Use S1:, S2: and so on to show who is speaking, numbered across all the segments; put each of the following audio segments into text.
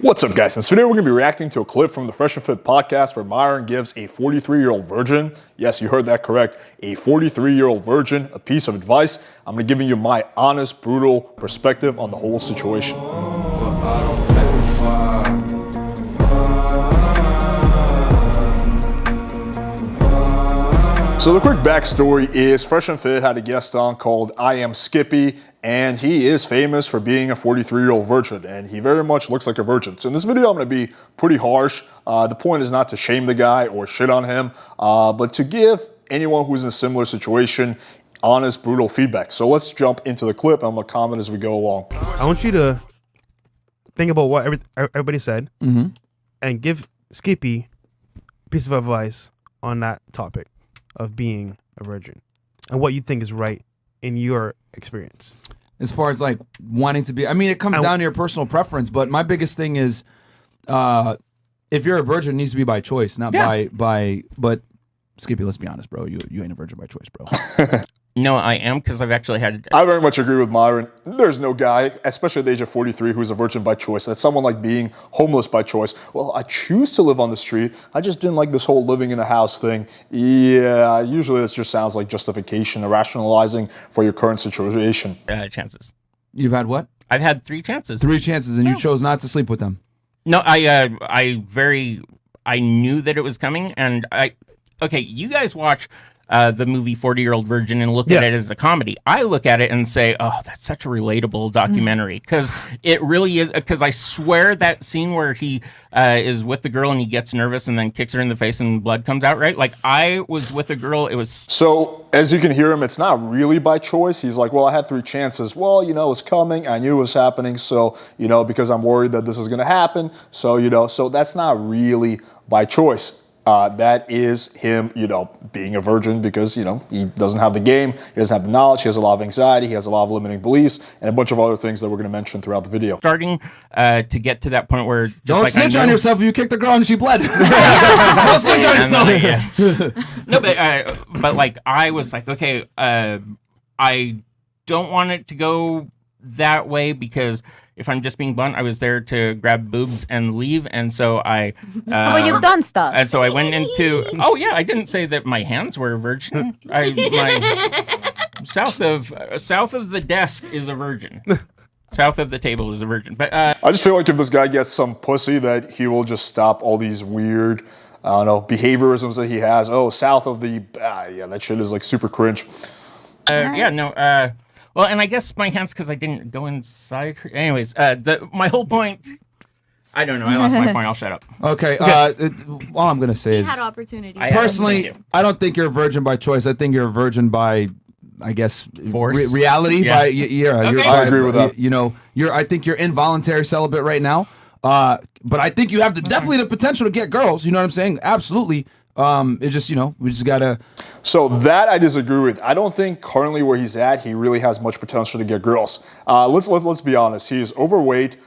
S1: What's up, guys? In this video, we're going to be reacting to a clip from the FreshandFit podcast where Myron gives a 43-year-old virgin, yes, you heard that correct, a 43-year-old virgin a piece of advice. I'm going to be giving you my honest, brutal perspective on the whole situation. So the quick backstory is FreshandFit had a guest on called I Am Skippy, and he is famous for being a 43-year-old virgin, and he very much looks like a virgin. So in this video, I'm going to be pretty harsh. The point is not to shame the guy or shit on him, but to give anyone who's in a similar situation honest, brutal feedback. So let's jump into the clip, and I'm going to comment as we go along.
S2: I want you to think about what everybody said and give Skippy a piece of advice on that topic of being a virgin and what you think is right in your experience.
S3: As far as like wanting to be, I mean, it comes down to your personal preference, but my biggest thing is if you're a virgin, it needs to be by choice, not but Skippy, let's be honest, bro, you ain't a virgin by choice, bro.
S4: No, I am, because I've actually had...
S1: I very much agree with Myron. There's no guy, especially at the age of 43, who's a virgin by choice. That's someone like being homeless by choice. Well, I choose to live on the street. I just didn't like this whole living in the house thing. Yeah, usually this just sounds like justification or rationalizing for your current situation.
S4: Chances.
S3: You've had what?
S4: I've had 3 chances.
S3: 3 chances, and you chose not to sleep with them.
S4: No, I knew that it was coming, and okay, you guys watch the movie 40-Year-Old Virgin and look at it as a comedy. I look at it and say, oh, that's such a relatable documentary, because it really is, because I swear that scene where he is with the girl and he gets nervous and then kicks her in the face and blood comes out, right? Like, I was with a girl, it was...
S1: So, as you can hear him, it's not really by choice. He's like, well, I had 3 chances. Well, you know, it was coming. I knew it was happening. So, you know, because I'm worried that this is going to happen. So, you know, so that's not really by choice. That is him, you know, being a virgin because, you know, he doesn't have the game, he doesn't have the knowledge, he has a lot of anxiety, he has a lot of limiting beliefs, and a bunch of other things that we're going to mention throughout the video.
S4: Starting to get to that point where... Just
S3: Don't
S4: like
S3: snitch on yourself if you kicked the girl and she bled. Don't snitch on yourself.
S4: No, but like, I was like, okay, I don't want it to go that way because... If I'm just being blunt, I was there to grab boobs and leave, and so I...
S5: well, you've done stuff.
S4: And so I went into... Oh, yeah, I didn't say that my hands were a virgin. South of the desk is a virgin. South of the table is a virgin. But
S1: I just feel like if this guy gets some pussy, that he will just stop all these weird, I don't know, behaviorisms that he has. Oh, south of the... yeah, that shit is like super cringe.
S4: Yeah, no... Well, and I guess my hands, because I didn't go inside her. Anyways, my whole point... I don't know. I lost my point. I'll shut up.
S3: Okay. All I'm going to say is...
S5: had opportunities.
S3: Personally, I don't think you're a virgin by choice. I think you're a virgin by, I guess...
S4: Force?
S3: Reality.
S4: Yeah.
S3: Okay.
S1: I agree with that.
S3: You know, I think you're involuntary celibate right now. But I think you have definitely the potential to get girls. You know what I'm saying? Absolutely. It just, you know, we just gotta...
S1: So that I disagree with. I don't think currently where he's at, he really has much potential to get girls. Let's be honest. He is overweight.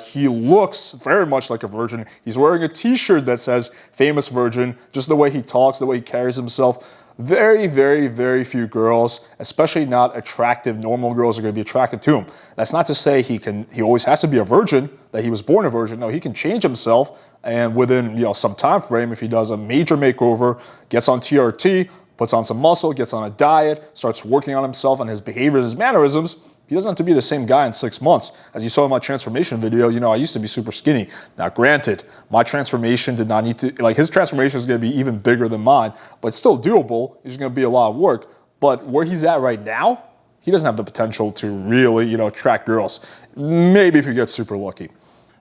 S1: He looks very much like a virgin. He's wearing a t-shirt that says famous virgin. Just the way he talks, the way he carries himself. Very, very, very few girls, especially not attractive, normal girls, are going to be attracted to him. That's not to say he always has to be a virgin, that he was born a virgin. No, he can change himself, and within, you know, some time frame, if he does a major makeover, gets on TRT, puts on some muscle, gets on a diet, starts working on himself and his behaviors, his mannerisms, he doesn't have to be the same guy in 6 months. As you saw in my transformation video, you know, I used to be super skinny. Now, granted, my transformation did not need to, like, his transformation is going to be even bigger than mine, but still doable. It's going to be a lot of work. But where he's at right now, he doesn't have the potential to really, you know, attract girls. Maybe if he gets super lucky.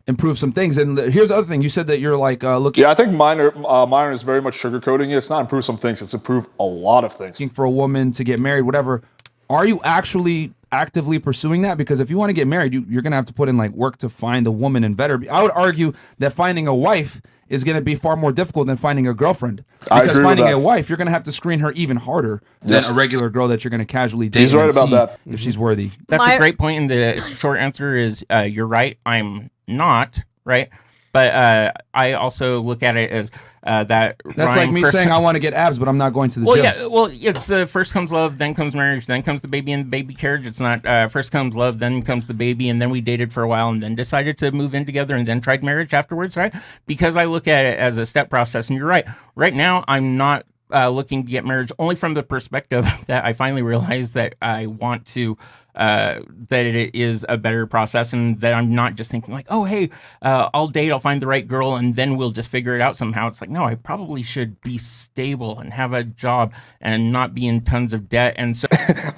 S3: Improve some things. And here's the other thing. You said that you're like looking...
S1: Yeah, I think Myron is very much sugarcoating it. It's not improve some things. It's improve a lot of things.
S3: Looking for a woman to get married, whatever. Are you actually actively pursuing that? Because if you want to get married, you're going to have to put in like work to find a woman and vet her. I would argue that finding a wife is going to be far more difficult than finding a girlfriend. Because finding a wife, you're going to have to screen her even harder than a regular girl that you're going to casually date.
S1: He's right about that.
S3: If she's worthy.
S4: That's a great point, and the short answer is you're right. I'm not, right? But I also look at it as that
S3: That's
S4: rhyme
S3: like me
S4: first
S3: saying I want to get abs, but I'm not going to the
S4: well,
S3: gym.
S4: yeah. Well, it's first comes love, then comes marriage, then comes the baby and the baby carriage. It's not first comes love, then comes the baby, and then we dated for a while, and then decided to move in together, and then tried marriage afterwards, right? Because I look at it as a step process. And you're right. Right now, I'm not looking to get marriage only from the perspective that I finally realized that I want to. That it is a better process, and that I'm not just thinking like, oh, hey, I'll date, I'll find the right girl, and then we'll just figure it out somehow. It's like, no, I probably should be stable and have a job and not be in tons of debt. And so,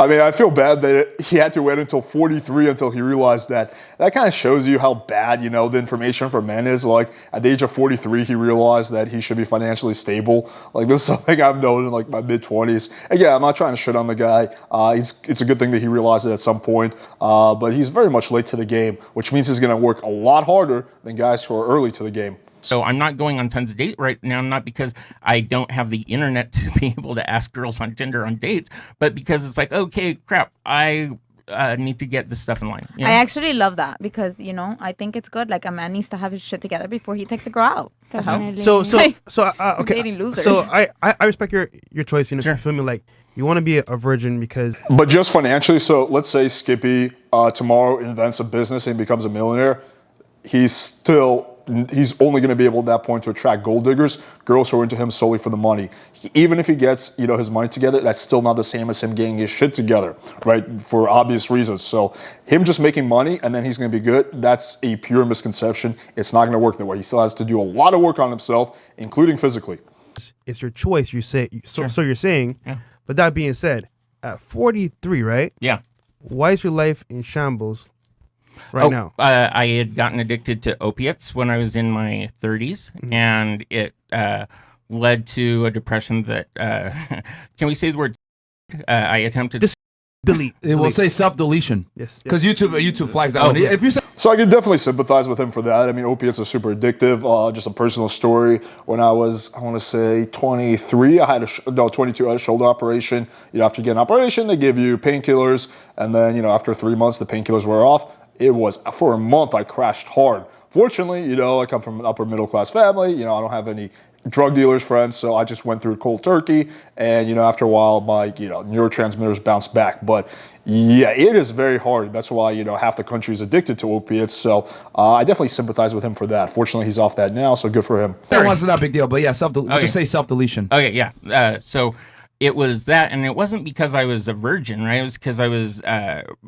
S1: I mean, I feel bad that he had to wait until 43 until he realized that. That kind of shows you how bad, the information for men is. Like, at the age of 43, he realized that he should be financially stable. Like, this is something I've known in like my mid-20s. And yeah, I'm not trying to shit on the guy. It's a good thing that he realized it at some point, but he's very much late to the game, which means he's going to work a lot harder than guys who are early to the game.
S4: So I'm not going on tons of dates right now, not because I don't have the internet to be able to ask girls on Tinder on dates, but because it's like, okay, crap, I need to get this stuff in line.
S5: I actually love that because, I think it's good. Like, a man needs to have his shit together before he takes a girl out. To help.
S2: Okay.
S5: Dating losers.
S2: So I respect your choice.
S4: Sure.
S2: You feel me? Like, you want to be a virgin because.
S1: But just financially, so let's say Skippy tomorrow invents a business and becomes a millionaire, he's only going to be able at that point to attract gold diggers, girls who are into him solely for the money. Even if he gets, his money together, that's still not the same as him getting his shit together, right? For obvious reasons. So him just making money and then he's going to be good, that's a pure misconception. It's not going to work that way. He still has to do a lot of work on himself, including physically.
S2: It's your choice. You say
S4: Sure.
S2: so you're saying,
S4: Yeah.
S2: But that being said, at 43, right?
S4: Yeah.
S2: Why is your life in shambles right now?
S4: I had gotten addicted to opiates when I was in my 30s, and it led to a depression that, can we say the word? I attempted.
S2: Delete.
S3: It will say self-deletion.
S2: Yes.
S3: Because YouTube flags that one.
S4: yeah.
S3: If you say
S1: So I can definitely sympathize with him for that. I mean, opiates are super addictive. Just a personal story. When I was, I want to say 23, 22, I had a shoulder operation. After you get an operation, they give you painkillers. And then, after 3 months, the painkillers wear off. It was, for a month, I crashed hard. Fortunately, I come from an upper middle class family. I don't have any drug dealers friends, so I just went through cold turkey, and after a while my neurotransmitters bounced back. But yeah, it is very hard. That's why half the country is addicted to opiates. So I definitely sympathize with him for that. Fortunately, he's off that now, so good for him.
S3: that one's not a big deal, but yeah, just say self-deletion.
S4: Okay, yeah. So it was that, and it wasn't because I was a virgin, right? It was because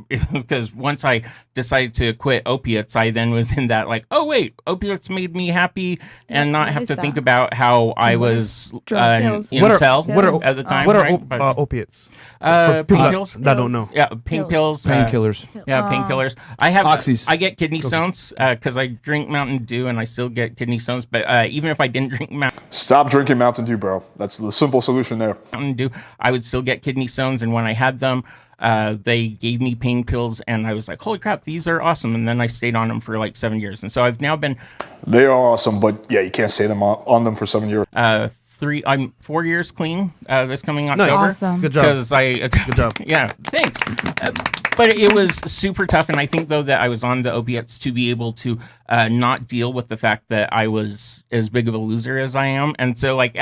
S4: because once I decided to quit opiates, I then was in that like, oh wait, opiates made me happy and not have to think about how I was in cell at the time.
S2: What are
S4: right?
S2: opiates?
S4: Painkillers.
S2: I don't know.
S4: Yeah, pain pills.
S3: Painkillers.
S4: Painkillers. I have
S3: Oxys.
S4: I get kidney stones because I drink Mountain Dew and I still get kidney stones. But even if I didn't drink
S1: Stop drinking Mountain Dew, bro. That's the simple solution there.
S4: Mountain Dew, I would still get kidney stones. And when I had them, they gave me pain pills, and I was like, holy crap, these are awesome. And then I stayed on them for like 7 years. And so I've now been.
S1: They are awesome, but yeah, you can't stay on them for 7 years.
S4: I'm 4 years clean this coming October.
S2: Nice.
S5: Awesome.
S2: Good job.
S4: Good
S2: job.
S4: Yeah, thanks. But it was super tough, and I think though that I was on the opiates to be able to not deal with the fact that I was as big of a loser as I am, and so like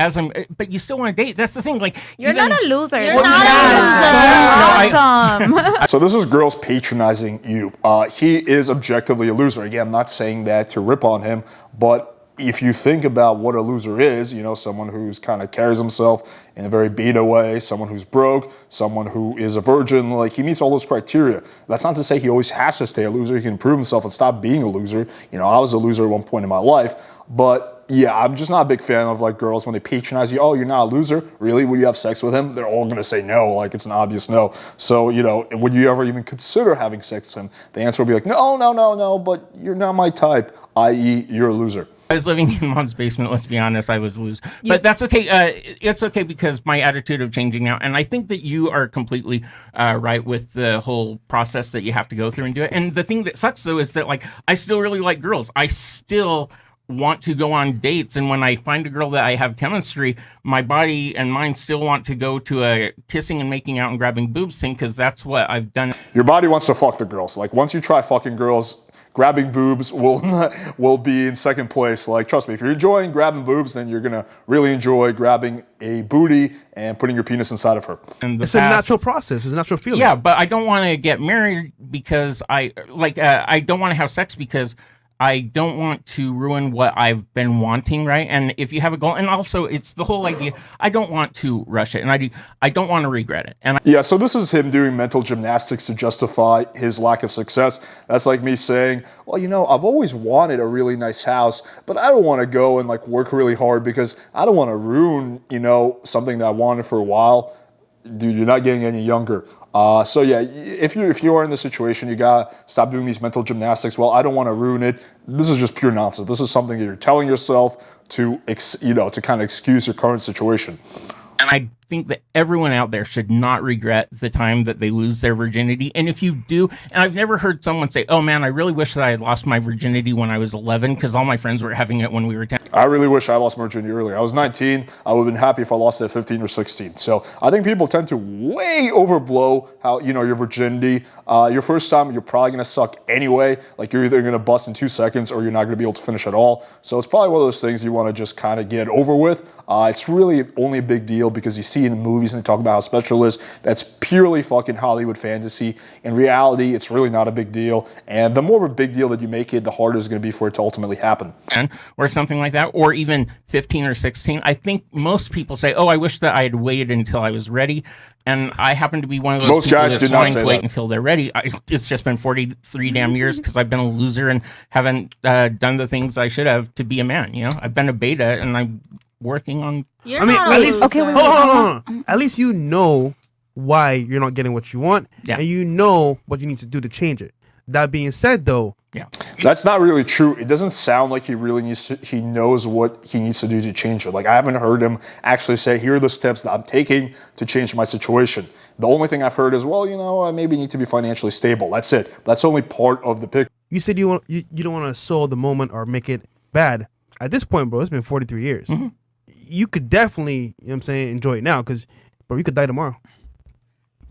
S4: but you still want to date. That's the thing. Like
S5: You're not a loser.
S4: You're not a loser.
S5: Awesome.
S1: So this is girls patronizing you. He is objectively a loser. Again, I'm not saying that to rip on him, but if you think about what a loser is, someone who's kind of carries himself in a very beta way, someone who's broke, someone who is a virgin, like he meets all those criteria. That's not to say he always has to stay a loser. He can improve himself and stop being a loser. I was a loser at one point in my life, but yeah, I'm just not a big fan of like girls when they patronize you. Oh, you're not a loser? Really? Would you have sex with him? They're all going to say no. Like it's an obvious no. So, would you ever even consider having sex with him? The answer will be like, no, but you're not my type, i.e. you're a loser.
S4: I was living in mom's basement. Let's be honest, I was loose, but that's okay. It's okay because my attitude of changing now, and I think that you are completely right with the whole process that you have to go through and do it. And the thing that sucks though is that like I still really like girls. I still want to go on dates, and when I find a girl that I have chemistry, my body and mind still want to go to a kissing and making out and grabbing boobs thing because that's what I've done.
S1: Your body wants to fuck the girls. Like once you try fucking girls, grabbing boobs will be in second place. Like, trust me, if you're enjoying grabbing boobs, then you're gonna really enjoy grabbing a booty and putting your penis inside of her.
S2: It's a natural process. It's a natural feeling.
S4: Yeah, but I don't want to get married because I don't want to have sex because I don't want to ruin what I've been wanting, right? And if you have a goal, and also it's the whole idea, I don't want to rush it, and I don't want to regret it. And
S1: Yeah, so this is him doing mental gymnastics to justify his lack of success. That's like me saying, well, I've always wanted a really nice house, but I don't want to go and like work really hard because I don't want to ruin, something that I wanted for a while. Dude, you're not getting any younger. So yeah, if you are in this situation, you gotta stop doing these mental gymnastics. Well, I don't want to ruin it. This is just pure nonsense. This is something that you're telling yourself to kind of excuse your current situation.
S4: And I think that everyone out there should not regret the time that they lose their virginity. And if you do, and I've never heard someone say, oh man, I really wish that I had lost my virginity when I was 11 because all my friends were having it when we were 10.
S1: I really wish I lost my virginity earlier. I was 19. I would have been happy if I lost it at 15 or 16. So I think people tend to way overblow how, your virginity. Your first time, you're probably going to suck anyway. Like, you're either going to bust in 2 seconds or you're not going to be able to finish at all. So it's probably one of those things you want to just kind of get over with. It's really only a big deal because you see in the movies and they talk about how special it is. That's purely fucking Hollywood fantasy. In reality, it's really not a big deal. And the more of a big deal that you make it, the harder it's going to be for it to ultimately happen.
S4: Or something like that, or even 15 or 16. I think most people say, oh, I wish that I had waited until I was ready. And I happen to be one of those
S1: Most
S4: people
S1: guys
S4: that's
S1: do not
S4: wanting
S1: say
S4: to wait
S1: that.
S4: until they're ready. It's just been 43 damn years because I've been a loser and haven't done the things I should have to be a man. I've been a beta and I'm working on.
S2: I mean, at least
S5: Okay, wait,
S2: hold on. At least you know why you're not getting what you want,
S4: Yeah.
S2: and you know what you need to do to change it. That being said, though,
S4: Yeah.
S1: That's not really true. It doesn't sound like he really he knows what he needs to do to change it. Like, I haven't heard him actually say, here are the steps that I'm taking to change my situation. The only thing I've heard is, well, I maybe need to be financially stable. That's it. That's only part of the picture.
S2: you said you don't want to sow the moment or make it bad. At this point, bro, it's been 43 years.
S4: Mm-hmm.
S2: You could definitely, enjoy it now because, bro, you could die tomorrow.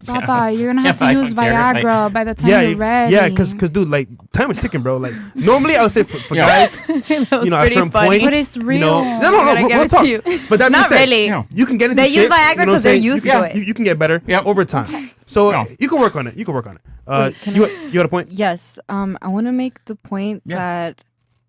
S5: Papa, you're gonna have
S4: Yeah, I
S5: to use
S4: don't care if
S5: Viagra by the time
S2: Yeah,
S5: you're ready.
S2: yeah, because dude, like, time is ticking, bro. Like, normally I would say for
S4: Yeah.
S2: guys,
S5: That was
S2: at a
S5: pretty
S2: certain
S5: funny.
S2: point,
S5: But it's real.
S2: no,
S5: Gotta
S2: real
S5: give it
S2: talk.
S5: to you.
S2: But that being
S5: Not
S2: said,
S5: really.
S4: No.
S2: you can get into
S5: They use
S2: shape.
S5: Viagra
S2: you know what I'm
S5: 'cause they're
S2: saying?
S5: used
S2: you,
S5: to it.
S2: You can get better
S4: Yep.
S2: over time. So
S4: No.
S2: you can work on it. You can work on it.
S6: Wait, can
S2: You
S6: I-
S2: had a point?
S6: Yes. I want to make the point that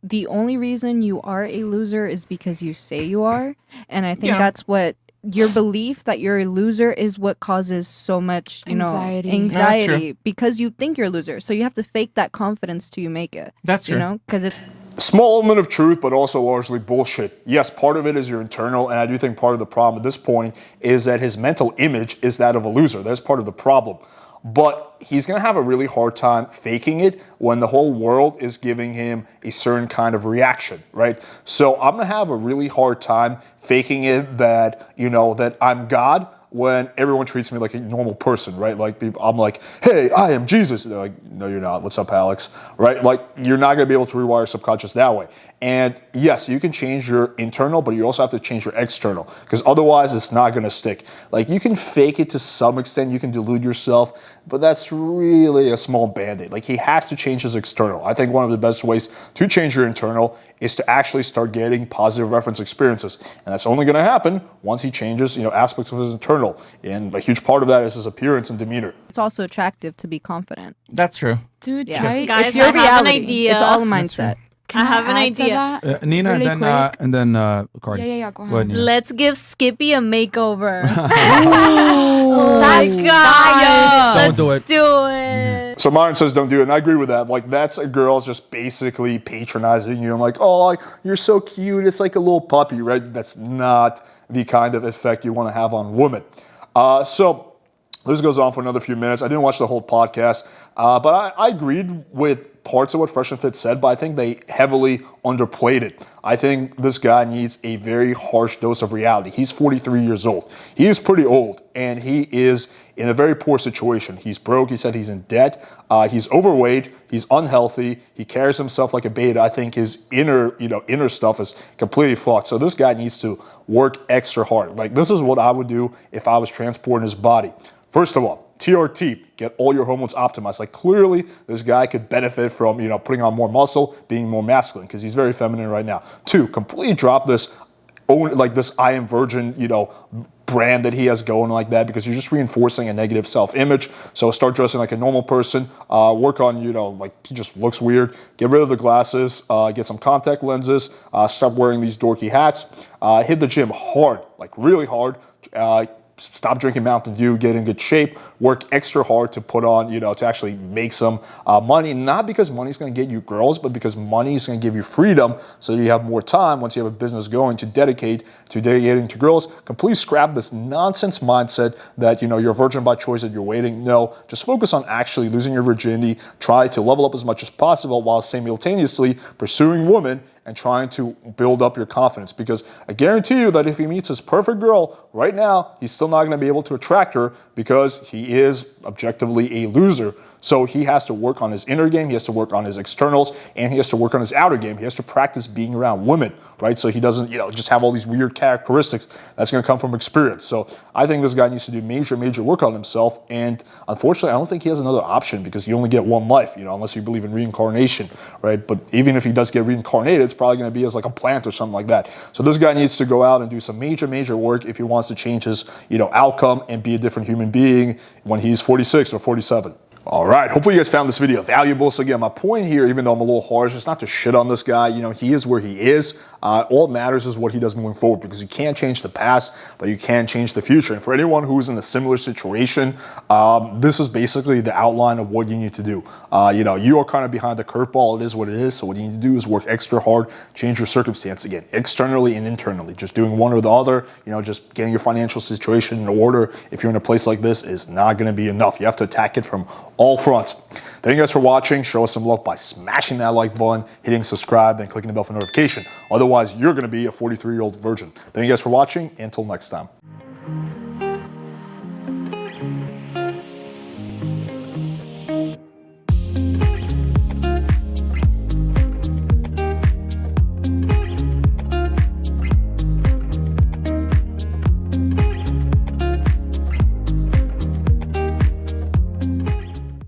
S6: the only reason you are a loser is because you say you are, and I think
S4: Yeah.
S6: that's what your belief that you're a loser is what causes so much,
S5: Anxiety.
S6: anxiety because you think you're a loser. So you have to fake that confidence till you make it.
S4: That's true.
S6: Because it's
S1: Small element of truth, but also largely bullshit. Yes, part of it is your internal, and I do think part of the problem at this point is that his mental image is that of a loser. That's part of the problem. But he's going to have a really hard time faking it when the whole world is giving him a certain kind of reaction, right? So I'm going to have a really hard time faking it that, that I'm God when everyone treats me like a normal person, right? Like, I'm like, hey, I am Jesus. They're like, no, you're not. What's up, Alex? Right? Like, you're not going to be able to rewire your subconscious that way. And yes, you can change your internal, but you also have to change your external because otherwise it's not going to stick. Like, you can fake it to some extent. You can delude yourself, but that's really a small band-aid. Like, he has to change his external. I think one of the best ways to change your internal is to actually start getting positive reference experiences. And that's only going to happen once he changes, aspects of his internal. And a huge part of that is his appearance and demeanor.
S6: it's also attractive to be confident.
S4: That's true.
S5: Dude,
S6: Yeah.
S5: try
S7: Guys,
S6: It's your
S7: I have an
S6: reality.
S7: idea.
S6: It's all a mindset.
S5: Can
S7: I have an
S5: add to
S7: idea.
S5: that
S3: Nina,
S5: really
S3: and
S5: quick?
S3: then Cardi.
S5: Yeah, go ahead.
S3: Nina.
S7: Let's give Skippy a makeover.
S5: That's
S7: fire.
S3: Don't do it.
S7: Do it.
S1: So Myron says don't do it, and I agree with that. Like, that's a girl's just basically patronizing you and like, oh, you're so cute. It's like a little puppy, right? That's not the kind of effect you want to have on women. So this goes on for another few minutes. I didn't watch the whole podcast, but I agreed with parts of what Fresh and Fit said, but I think they heavily underplayed it. I think this guy needs a very harsh dose of reality. He's 43 years old. He is pretty old, and he is in a very poor situation. He's broke. He said he's in debt. He's overweight. He's unhealthy. He carries himself like a beta. I think his inner stuff is completely fucked. So this guy needs to work extra hard. Like, this is what I would do if I was transporting his body. First of all, TRT, get all your hormones optimized. Like clearly, this guy could benefit from, putting on more muscle, being more masculine, because he's very feminine right now. 2, completely drop this I am virgin, brand that he has going like that, because you're just reinforcing a negative self-image. So start dressing like a normal person. Work on, he just looks weird. Get rid of the glasses. Get some contact lenses. Stop wearing these dorky hats. Hit the gym hard, like really hard. Stop drinking Mountain Dew, get in good shape, work extra hard to put on, to actually make some money. Not because money's going to get you girls, but because money is going to give you freedom so that you have more time once you have a business going to dedicate to dating to girls. Completely scrap this nonsense mindset that, you're a virgin by choice, that you're waiting. No, just focus on actually losing your virginity. Try to level up as much as possible while simultaneously pursuing women and trying to build up your confidence, because I guarantee you that if he meets his perfect girl right now, he's still not going to be able to attract her because he is objectively a loser. So he has to work on his inner game, he has to work on his externals, and he has to work on his outer game. He has to practice being around women, right? So he doesn't, just have all these weird characteristics. That's going to come from experience. So I think this guy needs to do major, major work on himself. And unfortunately, I don't think he has another option, because you only get one life, unless you believe in reincarnation, right? But even if he does get reincarnated, it's probably going to be as like a plant or something like that. So this guy needs to go out and do some major, major work if he wants to change his, outcome and be a different human being when he's 46 or 47. All right, hopefully you guys found this video valuable. So again, my point here, even though I'm a little harsh, is not to shit on this guy. He is where he is. All that matters is what he does moving forward, because you can't change the past, but you can change the future. And for anyone who's in a similar situation, this is basically the outline of what you need to do. You are kind of behind the curveball. It is what it is. So what you need to do is work extra hard, change your circumstance again, externally and internally. Just doing one or the other, just getting your financial situation in order if you're in a place like this is not going to be enough. You have to attack it from all fronts. Thank you guys for watching. Show us some love by smashing that like button, hitting subscribe, and clicking the bell for notification. Otherwise, you're going to be a 43-year-old virgin. Thank you guys for watching. Until next time.